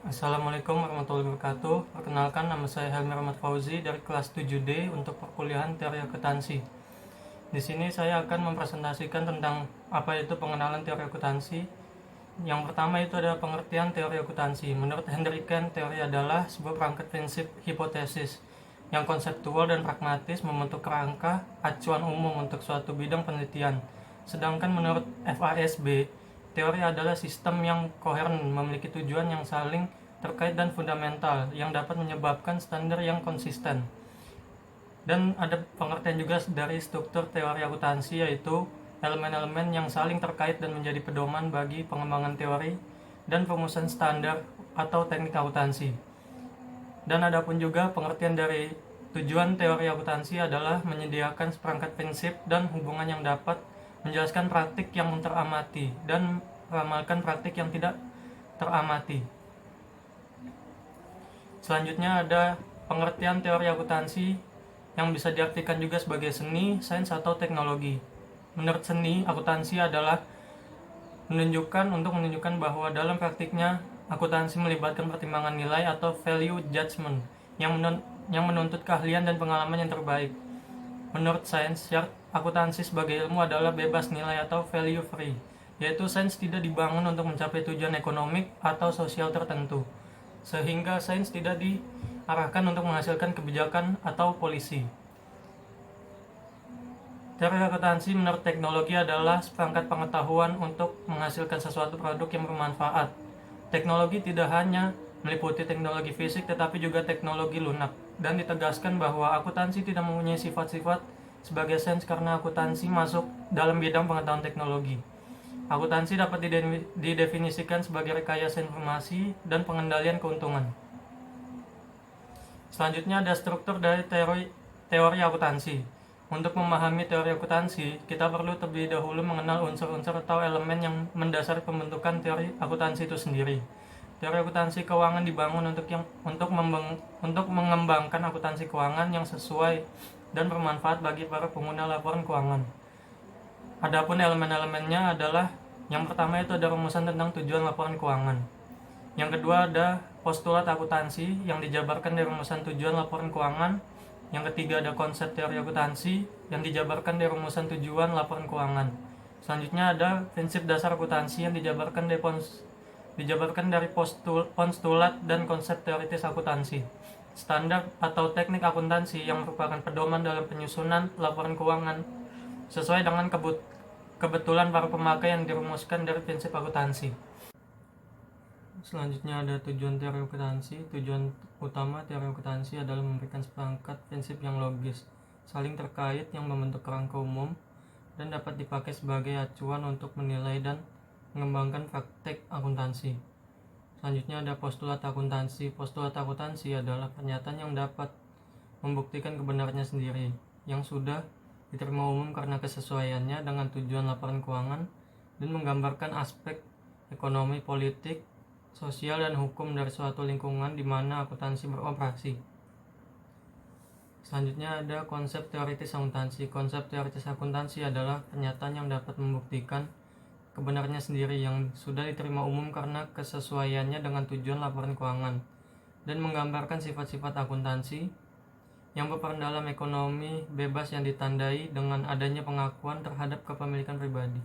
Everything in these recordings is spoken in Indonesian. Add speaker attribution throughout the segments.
Speaker 1: Assalamualaikum warahmatullahi wabarakatuh. Perkenalkan, nama saya Helmi Rahmat Fauzi dari kelas 7D untuk perkuliahan teori akuntansi. Di sini saya akan mempresentasikan tentang apa itu pengenalan teori akuntansi. Yang pertama itu adalah pengertian teori akuntansi. Menurut Hendricken, teori adalah sebuah perangkat prinsip hipotesis yang konseptual dan pragmatis membentuk kerangka acuan umum untuk suatu bidang penelitian. Sedangkan menurut FASB, teori adalah sistem yang koheren, memiliki tujuan yang saling terkait dan fundamental, yang dapat menyebabkan standar yang konsisten. Dan ada pengertian juga dari struktur teori akuntansi, yaitu elemen-elemen yang saling terkait dan menjadi pedoman bagi pengembangan teori dan perumusan standar atau teknik akuntansi. Dan ada pun juga pengertian dari tujuan teori akuntansi adalah menyediakan seperangkat prinsip dan hubungan yang dapat menjelaskan praktik yang teramati dan meramalkan praktik yang tidak teramati. Selanjutnya ada pengertian teori akuntansi yang bisa diartikan juga sebagai seni, sains, atau teknologi. Menurut seni, akuntansi adalah menunjukkan bahwa dalam praktiknya akuntansi melibatkan pertimbangan nilai atau value judgment yang menuntut keahlian dan pengalaman yang terbaik. Menurut sains, syarat akuntansi sebagai ilmu adalah bebas nilai atau value free, yaitu sains tidak dibangun untuk mencapai tujuan ekonomik atau sosial tertentu, sehingga sains tidak diarahkan untuk menghasilkan kebijakan atau polisi. Teori akuntansi menurut teknologi adalah seperangkat pengetahuan untuk menghasilkan sesuatu produk yang bermanfaat. Teknologi tidak hanya meliputi teknologi fisik tetapi juga teknologi lunak, dan ditegaskan bahwa akuntansi tidak mempunyai sifat-sifat sebagai sains karena akuntansi masuk dalam bidang pengetahuan teknologi. Akuntansi dapat didefinisikan sebagai rekayasa informasi dan pengendalian keuntungan. Selanjutnya ada struktur dari teori akuntansi. Untuk memahami teori akuntansi, kita perlu terlebih dahulu mengenal unsur-unsur atau elemen yang mendasari pembentukan teori akuntansi itu sendiri. Teori akuntansi keuangan dibangun untuk mengembangkan akuntansi keuangan yang sesuai dan bermanfaat bagi para pengguna laporan keuangan. Adapun elemen-elemennya adalah, yang pertama itu ada rumusan tentang tujuan laporan keuangan. Yang kedua ada postulat akuntansi yang dijabarkan dari rumusan tujuan laporan keuangan. Yang ketiga ada konsep teori akuntansi yang dijabarkan dari rumusan tujuan laporan keuangan. Selanjutnya ada prinsip dasar akuntansi yang dijabarkan dari postulat dan konsep teoritis akuntansi. Standar atau teknik akuntansi yang merupakan pedoman dalam penyusunan laporan keuangan sesuai dengan kebetulan para pemakai yang dirumuskan dari prinsip akuntansi. Selanjutnya ada tujuan teori akuntansi. Tujuan utama teori akuntansi adalah memberikan seperangkat prinsip yang logis, saling terkait yang membentuk kerangka umum dan dapat dipakai sebagai acuan untuk menilai dan mengembangkan praktek akuntansi. Selanjutnya ada postulat akuntansi. Postulat akuntansi adalah pernyataan yang dapat membuktikan kebenarannya sendiri, yang sudah diterima umum karena kesesuaiannya dengan tujuan laporan keuangan dan menggambarkan aspek ekonomi, politik, sosial, dan hukum dari suatu lingkungan di mana akuntansi beroperasi. Selanjutnya ada konsep teoritis akuntansi. Konsep teoritis akuntansi adalah pernyataan yang dapat membuktikan kebenarannya sendiri, yang sudah diterima umum karena kesesuaiannya dengan tujuan laporan keuangan dan menggambarkan sifat-sifat akuntansi yang berperan dalam ekonomi bebas yang ditandai dengan adanya pengakuan terhadap kepemilikan pribadi.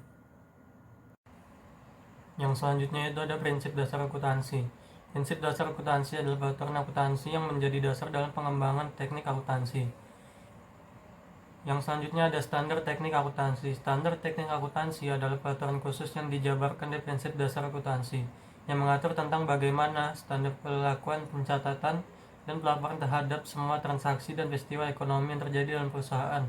Speaker 1: Yang selanjutnya itu ada prinsip dasar akuntansi. Prinsip dasar akuntansi adalah peraturan akuntansi yang menjadi dasar dalam pengembangan teknik akuntansi. Yang selanjutnya ada standar teknik akuntansi. Standar teknik akuntansi adalah peraturan khusus yang dijabarkan dari prinsip dasar akuntansi, yang mengatur tentang bagaimana standar perlakuan pencatatan dan pelaporan terhadap semua transaksi dan peristiwa ekonomi yang terjadi dalam perusahaan.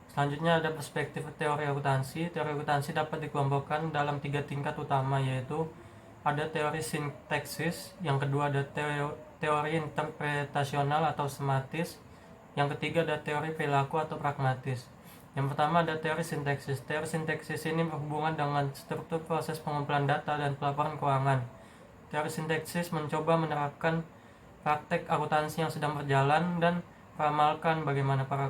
Speaker 1: Selanjutnya ada perspektif teori akuntansi. Teori akuntansi dapat dikelompokkan dalam 3 tingkat utama, yaitu ada teori sintaksis, yang kedua ada teori interpretasional atau sematis, yang ketiga ada teori perilaku atau pragmatis. Yang pertama ada teori sintaksis. Teori sintaksis ini berhubungan dengan struktur proses pengumpulan data dan pelaporan keuangan. Teori sintaksis mencoba menerapkan praktek akuntansi yang sedang berjalan dan meramalkan bagaimana para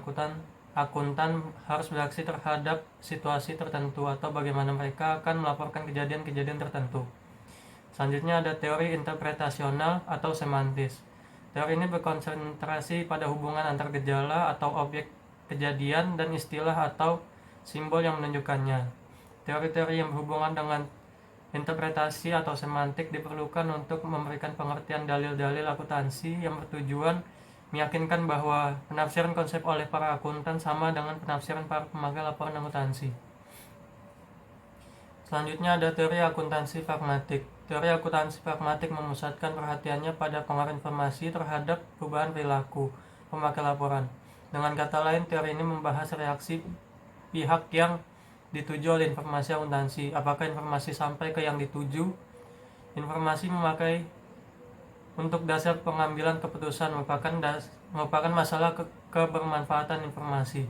Speaker 1: akuntan harus bereaksi terhadap situasi tertentu atau bagaimana mereka akan melaporkan kejadian-kejadian tertentu. Selanjutnya ada teori interpretasional atau semantis. Teori ini berkonsentrasi pada hubungan antar gejala atau objek kejadian dan istilah atau simbol yang menunjukkannya. Teori-teori yang berhubungan dengan interpretasi atau semantik diperlukan untuk memberikan pengertian dalil-dalil akuntansi yang bertujuan meyakinkan bahwa penafsiran konsep oleh para akuntan sama dengan penafsiran para pemakai laporan akuntansi. Selanjutnya ada teori akuntansi pragmatik. Teori akuntansi pragmatik memusatkan perhatiannya pada pengaruh informasi terhadap perubahan perilaku pemakai laporan. Dengan kata lain, teori ini membahas reaksi pihak yang dituju oleh informasi akuntansi. Apakah informasi sampai ke yang dituju? Informasi memakai untuk dasar pengambilan keputusan merupakan masalah kebermanfaatan informasi.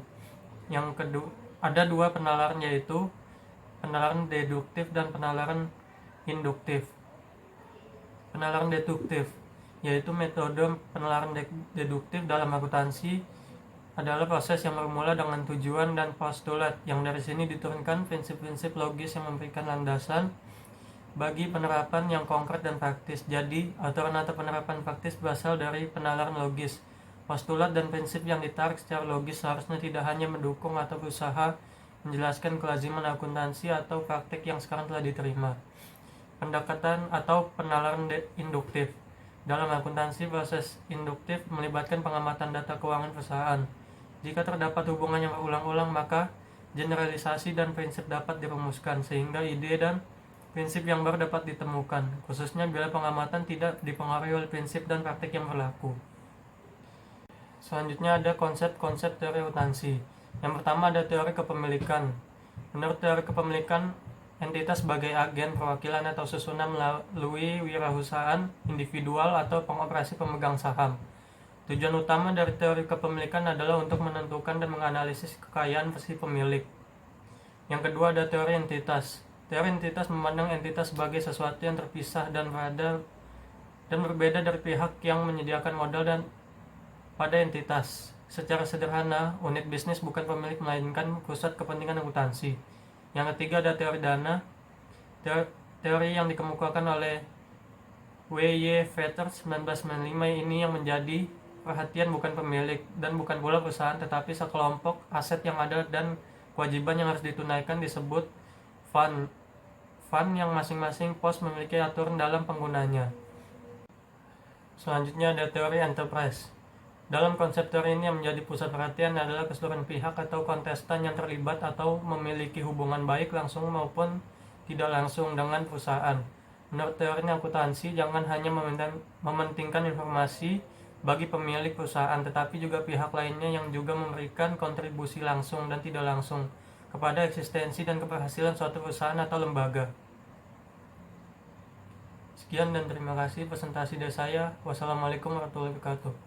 Speaker 1: Yang kedua, ada dua penalaran, yaitu penalaran deduktif dan penalaran induktif. Penalaran deduktif yaitu metode penalaran deduktif dalam akuntansi adalah proses yang bermula dengan tujuan dan postulat, yang dari sini diturunkan prinsip-prinsip logis yang memberikan landasan bagi penerapan yang konkret dan praktis. Jadi, aturan atau penerapan praktis berasal dari penalaran logis. Postulat dan prinsip yang ditarik secara logis seharusnya tidak hanya mendukung atau berusaha menjelaskan kelaziman akuntansi atau praktik yang sekarang telah diterima. Pendekatan atau penalaran induktif. Dalam akuntansi, proses induktif melibatkan pengamatan data keuangan perusahaan. Jika terdapat hubungan yang berulang-ulang, maka generalisasi dan prinsip dapat dirumuskan, sehingga ide dan prinsip yang baru dapat ditemukan, khususnya bila pengamatan tidak dipengaruhi oleh prinsip dan praktik yang berlaku. Selanjutnya ada konsep-konsep teori akuntansi. Yang pertama ada teori kepemilikan. Menurut teori kepemilikan, entitas sebagai agen perwakilan atau susunan melalui wirausahaan individual atau pengoperasi pemegang saham. Tujuan utama dari teori kepemilikan adalah untuk menentukan dan menganalisis kekayaan si pemilik. Yang kedua ada teori entitas. Teori entitas memandang entitas sebagai sesuatu yang terpisah dan berbeda dari pihak yang menyediakan modal dan pada entitas. Secara sederhana, unit bisnis bukan pemilik melainkan pusat kepentingan akuntansi. Yang ketiga ada teori dana. Teori yang dikemukakan oleh W.Y. Vetter 1995 ini yang menjadi perhatian bukan pemilik dan bukan pula perusahaan, tetapi sekelompok aset yang ada dan kewajiban yang harus ditunaikan disebut fund. Fund yang masing-masing pos memiliki aturan dalam penggunanya. Selanjutnya ada teori enterprise. Dalam konsep teori ini yang menjadi pusat perhatian adalah keseluruhan pihak atau kontestan yang terlibat atau memiliki hubungan baik langsung maupun tidak langsung dengan perusahaan. Menurut teori akuntansi, jangan hanya mementingkan informasi bagi pemilik perusahaan, tetapi juga pihak lainnya yang juga memberikan kontribusi langsung dan tidak langsung kepada eksistensi dan keberhasilan suatu perusahaan atau lembaga. Sekian dan terima kasih presentasi dari saya. Wassalamualaikum warahmatullahi wabarakatuh.